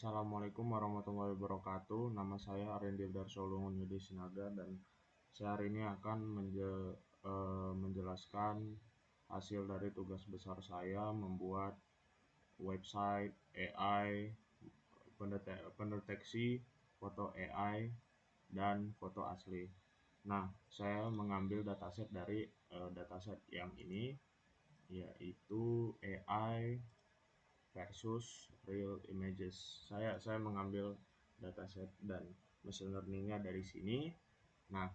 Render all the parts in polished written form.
Assalamualaikum warahmatullahi wabarakatuh. Nama saya Arendir Darsolungun Yudi Sinaga dan saya hari ini akan menjelaskan hasil dari tugas besar saya membuat website AI pendeteksi foto AI dan foto asli. Nah, saya mengambil dataset dari dataset yang ini, yaitu AI versus real images. Saya mengambil dataset dan machine learningnya dari sini. Nah,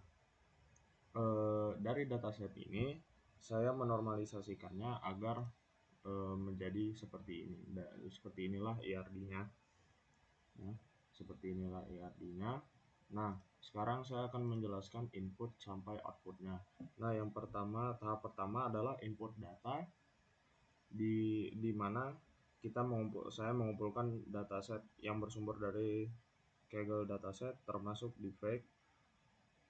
dari dataset ini saya menormalisasikannya agar menjadi seperti ini. Seperti inilah IRD-nya. Ya, seperti inilah IRD-nya. Nah, sekarang saya akan menjelaskan input sampai outputnya. Nah, tahap pertama adalah input data, di mana saya mengumpulkan dataset yang bersumber dari Kaggle dataset termasuk defect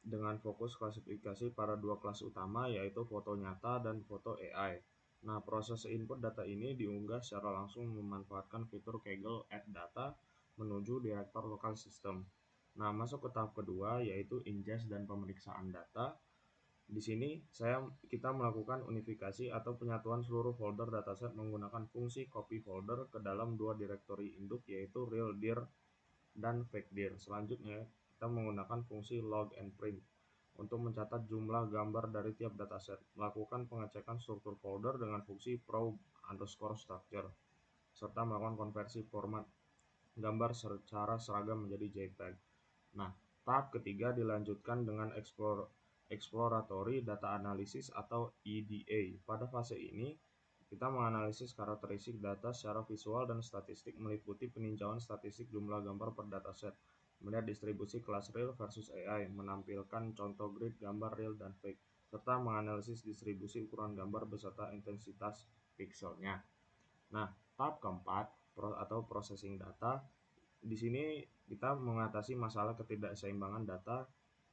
dengan fokus klasifikasi pada dua kelas utama, yaitu foto nyata dan foto AI. Nah, proses input data ini diunggah secara langsung memanfaatkan fitur Kaggle Add Data menuju direktor lokal sistem. Nah, masuk ke tahap kedua, yaitu ingest dan pemeriksaan data. Di sini kita melakukan unifikasi atau penyatuan seluruh folder dataset menggunakan fungsi copy folder ke dalam dua direktori induk, yaitu realdir dan fakedir. Selanjutnya, kita menggunakan fungsi log and print untuk mencatat jumlah gambar dari tiap dataset. Melakukan pengecekan struktur folder dengan fungsi probe_structure serta melakukan konversi format gambar secara seragam menjadi JPEG. Nah, tahap ketiga dilanjutkan dengan exploratory data analysis atau EDA. Pada fase ini, kita menganalisis karakteristik data secara visual dan statistik meliputi peninjauan statistik jumlah gambar per dataset, melihat distribusi kelas real versus AI, menampilkan contoh grid gambar real dan fake, serta menganalisis distribusi ukuran gambar beserta intensitas pixelnya. Nah, tahap keempat atau processing data. Di sini kita mengatasi masalah ketidakseimbangan data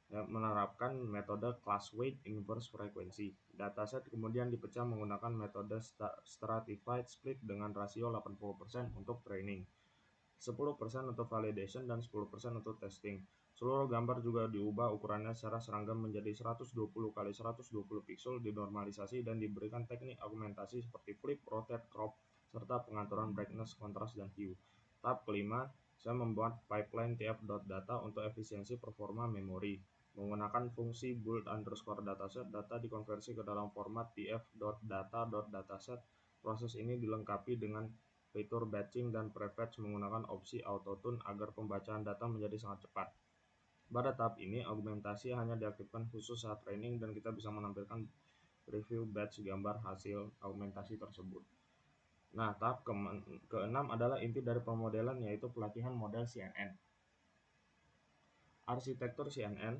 menerapkan metode class weight inverse frequency. Dataset kemudian dipecah menggunakan metode stratified split dengan rasio 80% untuk training, 10% untuk validation, dan 10% untuk testing. Seluruh gambar juga diubah ukurannya secara seragam menjadi 120 kali 120 pixel, dinormalisasi dan diberikan teknik augmentasi seperti flip, rotate, crop, serta pengaturan brightness, kontras, dan hue. Tahap kelima, saya membuat pipeline tf.data untuk efisiensi performa memori. Menggunakan fungsi build_dataset, data dikonversi ke dalam format tf.data.dataset. Proses ini dilengkapi dengan fitur batching dan prefetch menggunakan opsi autotune agar pembacaan data menjadi sangat cepat. Pada tahap ini, augmentasi hanya diaktifkan khusus saat training dan kita bisa menampilkan preview batch gambar hasil augmentasi tersebut. Nah, tahap keenam adalah inti dari pemodelan, yaitu pelatihan model CNN. Arsitektur CNN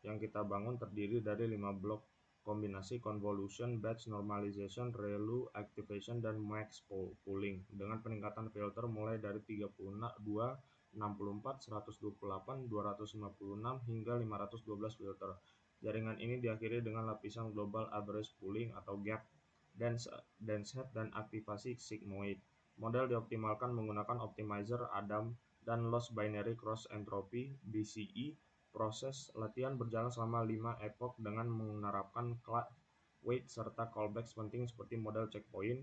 yang kita bangun terdiri dari 5 blok kombinasi convolution, batch normalization, ReLU, activation, dan max pooling dengan peningkatan filter mulai dari 32, 64, 128, 256, hingga 512 filter. Jaringan ini diakhiri dengan lapisan global average pooling atau gap, densehead, dan aktivasi sigmoid. Model dioptimalkan menggunakan optimizer Adam dan loss binary cross entropy BCE. Proses latihan berjalan selama 5 epoch dengan menerapkan weight serta callbacks penting seperti model checkpoint,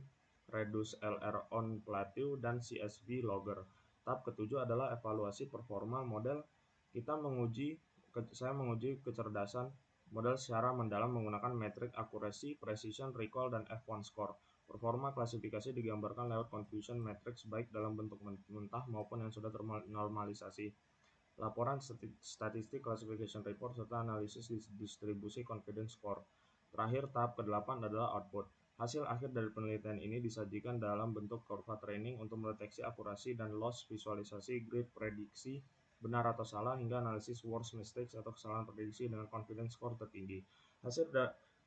reduce LR on plateau, dan CSV logger. Tahap ketujuh adalah evaluasi performa model. Saya menguji kecerdasan model secara mendalam menggunakan metrik accuracy, precision, recall, dan F1 score. Performa klasifikasi digambarkan lewat confusion matrix baik dalam bentuk mentah maupun yang sudah ternormalisasi. Laporan statistik classification report serta analisis distribusi confidence score. Terakhir, tahap ke-8 adalah output. Hasil akhir dari penelitian ini disajikan dalam bentuk kurva training untuk mendeteksi akurasi dan loss, visualisasi grid prediksi benar atau salah, hingga analisis worst mistakes atau kesalahan prediksi dengan confidence score tertinggi.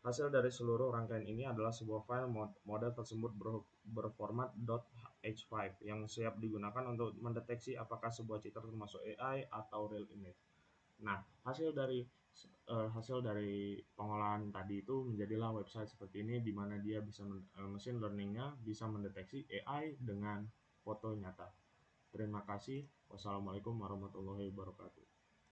Hasil dari seluruh rangkaian ini adalah sebuah file model tersebut berformat .h5 yang siap digunakan untuk mendeteksi apakah sebuah citra termasuk AI atau real image. Nah, hasil dari pengolahan tadi itu menjadilah website seperti ini, di mana dia bisa machine learningnya bisa mendeteksi AI dengan foto nyata. Terima kasih. Wassalamualaikum warahmatullahi wabarakatuh.